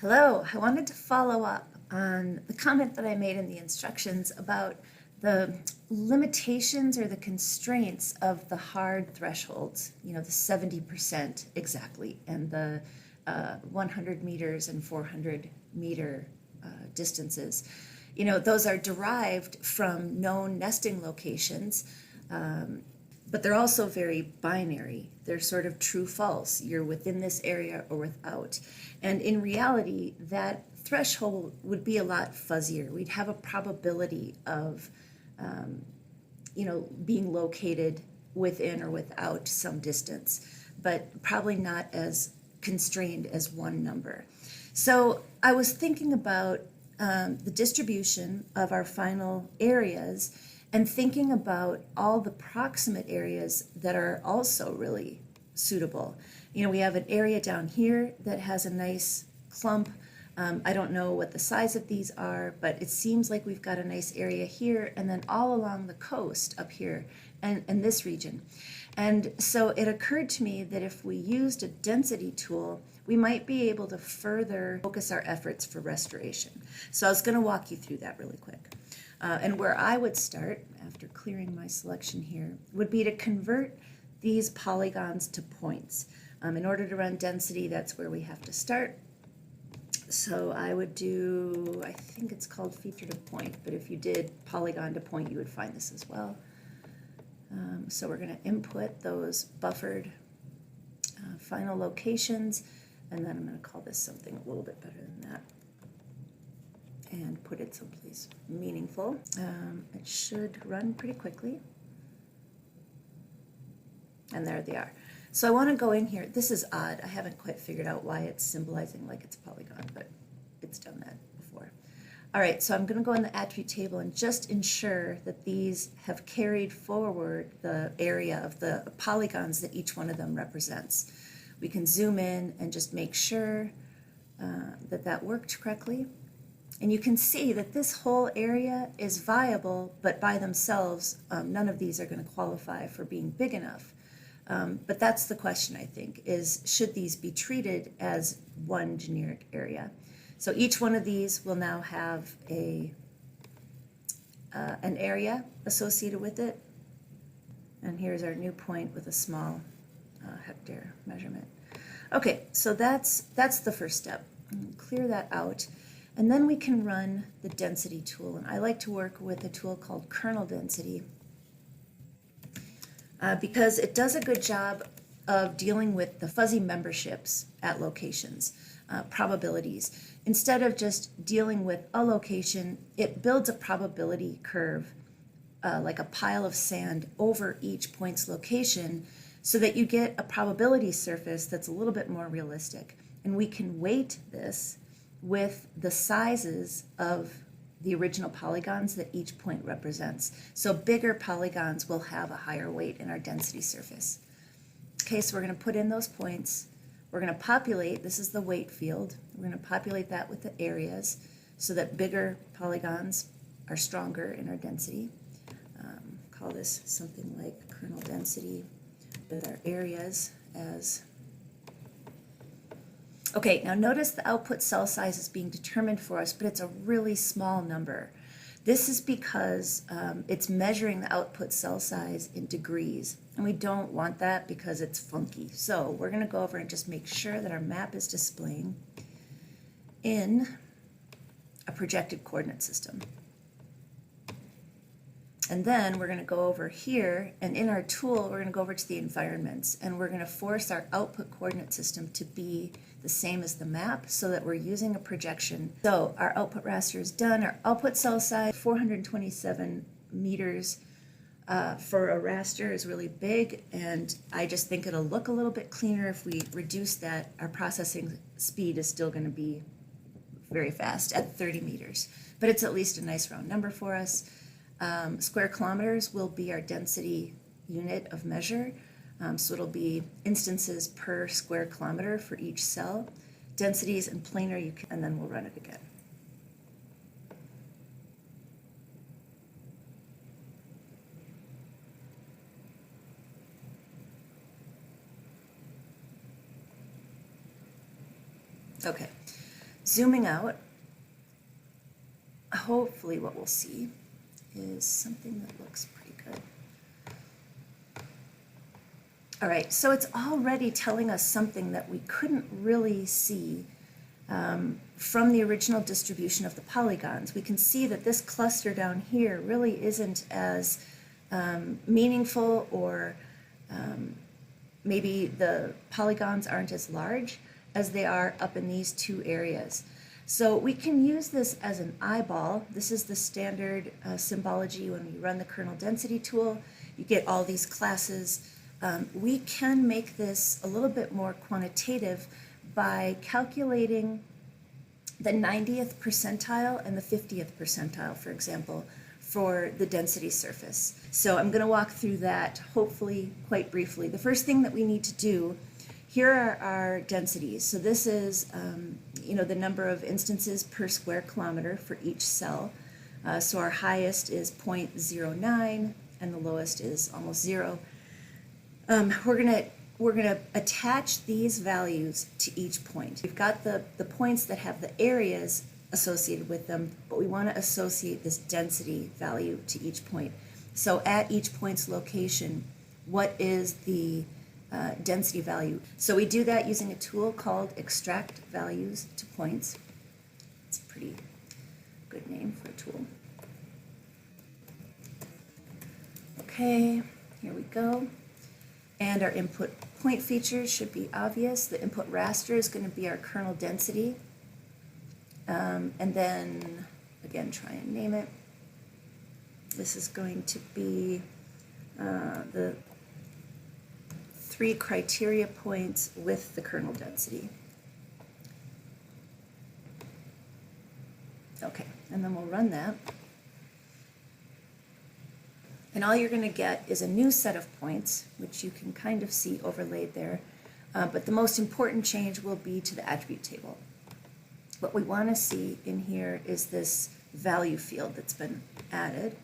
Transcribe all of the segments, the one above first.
Hello, I wanted to follow up on the comment that I made in the instructions about the limitations or the constraints of the hard thresholds, the 70% exactly, and the 100 meters and 400 meter distances. Those are derived from known nesting locations, but they're also very binary. They're sort of true false. You're within this area or without. And in reality, that threshold would be a lot fuzzier. We'd have a probability of, being located within or without some distance, but probably not as constrained as one number. So I was thinking about the distribution of our final areas and thinking about all the proximate areas that are also really suitable. We have an area down here that has a nice clump. I don't know what the size of these are, but it seems like we've got a nice area here and then all along the coast up here and this region. And so it occurred to me that if we used a density tool, we might be able to further focus our efforts for restoration. So I was going to walk you through that really quick. And where I would start, after clearing my selection here, would be to convert these polygons to points. In order to run density, that's where we have to start. So I would do, I think it's called feature to point, but if you did polygon to point, you would find this as well. So we're going to input those buffered final locations, and then I'm going to call this something a little bit better than that and put it someplace meaningful. It should run pretty quickly. And there they are. So I want to go in here. This is odd. I haven't quite figured out why it's symbolizing like it's a polygon, but it's done that before. All right, so I'm going to go in the attribute table and just ensure that these have carried forward the area of the polygons that each one of them represents. We can zoom in and just make sure that that worked correctly. And you can see that this whole area is viable, but by themselves, none of these are going to qualify for being big enough. But that's the question, I think, is should these be treated as one generic area? So each one of these will now have an area associated with it. And here's our new point with a small hectare measurement. Okay, so that's the first step. Clear that out. And then we can run the density tool. And I like to work with a tool called Kernel density because it does a good job of dealing with the fuzzy memberships at locations, probabilities. Instead of just dealing with a location, it builds a probability curve, like a pile of sand over each point's location, so that you get a probability surface that's a little bit more realistic. And we can weight this with the sizes of the original polygons that each point represents. So bigger polygons will have a higher weight in our density surface. Okay, so we're going to put in those points. We're going to populate, this is the weight field, we're going to populate that with the areas so that bigger polygons are stronger in our density. Call this something like kernel density with our areas as. Okay, now notice the output cell size is being determined for us, but it's a really small number. This is because it's measuring the output cell size in degrees, and we don't want that because it's funky. So we're going to go over and just make sure that our map is displaying in a projected coordinate system. And then we're going to go over here, and in our tool, we're going to go over to the environments, and we're going to force our output coordinate system to be the same as the map so that we're using a projection. So our output raster is done. Our output cell size, 427 meters for a raster is really big, and I just think it'll look a little bit cleaner if we reduce that. Our processing speed is still going to be very fast at 30 meters, but it's at least a nice round number for us. Square kilometers will be our density unit of measure. So it'll be instances per square kilometer for each cell. Densities and planar, and then we'll run it again. Okay, Zooming out, hopefully what we'll see is something that looks pretty good. All right, so it's already telling us something that we couldn't really see from the original distribution of the polygons. We can see that this cluster down here really isn't as meaningful, or maybe the polygons aren't as large as they are up in these two areas. So we can use this as an eyeball. This is the standard symbology when we run the kernel density tool. You get all these classes. We can make this a little bit more quantitative by calculating the 90th percentile and the 50th percentile, for example, for the density surface. So I'm going to walk through that hopefully quite briefly. The first thing that we need to do, here are our densities. So this is the number of instances per square kilometer for each cell. So our highest is 0.09 and the lowest is almost 0. We're gonna attach these values to each point. We've got the points that have the areas associated with them, but we want to associate this density value to each point. So at each point's location, what is the density value? So we do that using a tool called extract values to points. It's a pretty good name for a tool. Okay, here we go. And our input point features should be obvious. The input raster is going to be our kernel density. And then, again, try and name it. This is going to be the 3 criteria points with the kernel density. Okay, and then we'll run that. And all you're going to get is a new set of points, which you can kind of see overlaid there. But the most important change will be to the attribute table. What we want to see in here is this value field that's been added.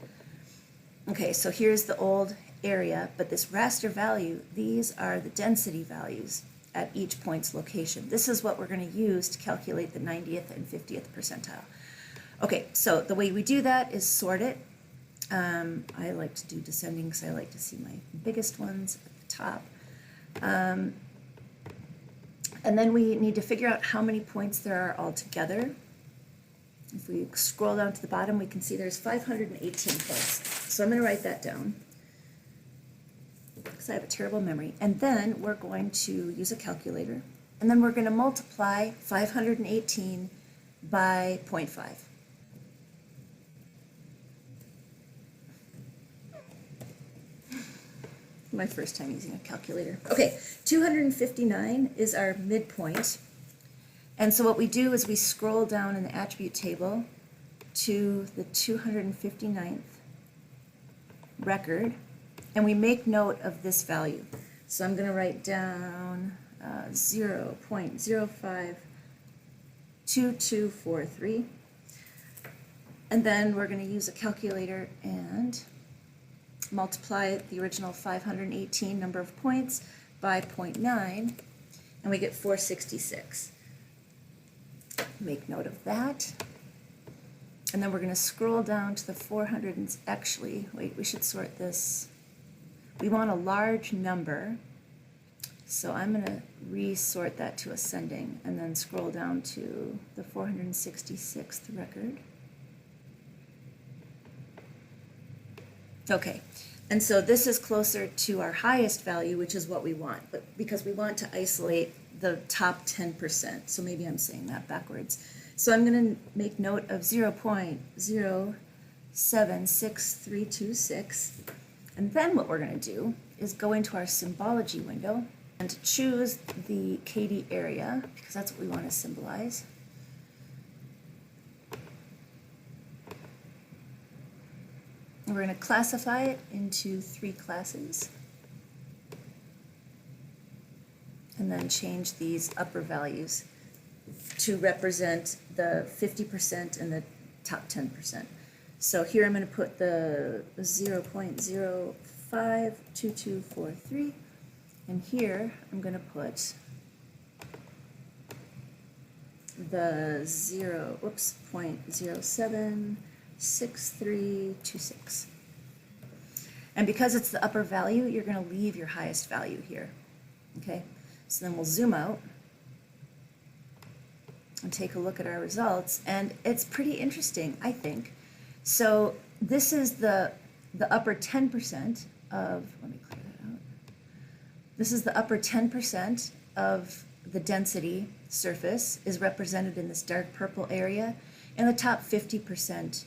Okay, so here's the old area, but this raster value, these are the density values at each point's location. This is what we're going to use to calculate the 90th and 50th percentile. Okay, so the way we do that is sort it. I like to do descending because I like to see my biggest ones at the top. And then we need to figure out how many points there are altogether. If we scroll down to the bottom, we can see there's 518 points. So I'm going to write that down because I have a terrible memory. And then we're going to use a calculator. And then we're going to multiply 518 by 0.5. My first time using a calculator. Okay, 259 is our midpoint. And so what we do is we scroll down in the attribute table to the 259th record, and we make note of this value. So I'm going to write down 0.052243. And then we're going to use a calculator and multiply the original 518 number of points by 0.9, and we get 466. Make note of that. And then we're going to scroll down to the 400 and actually, wait, we should sort this. We want a large number, so I'm going to resort that to ascending and then scroll down to the 466th record. Okay, and so this is closer to our highest value, which is what we want, but because we want to isolate the top 10%, so maybe I'm saying that backwards. So I'm going to make note of 0.076326, and then what we're going to do is go into our symbology window and choose the KD area, because that's what we want to symbolize. And we're going to classify it into 3 classes. And then change these upper values to represent the 50% and the top 10%. So here I'm going to put the 0.052243, and here I'm going to put the 0.076326. And because it's the upper value, you're going to leave your highest value here. Okay, so then we'll zoom out and take a look at our results, and it's pretty interesting, I think. So this is the upper 10% of, let me clear that out. This is the upper 10% of the density surface is represented in this dark purple area, and the top 50%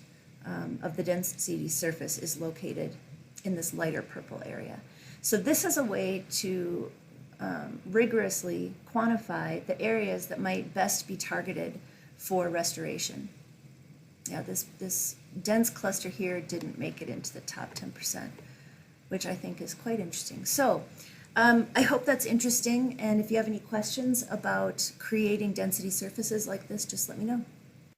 of the density surface is located in this lighter purple area. So this is a way to rigorously quantify the areas that might best be targeted for restoration. Yeah, this dense cluster here didn't make it into the top 10%, which I think is quite interesting. So I hope that's interesting, and if you have any questions about creating density surfaces like this, just let me know.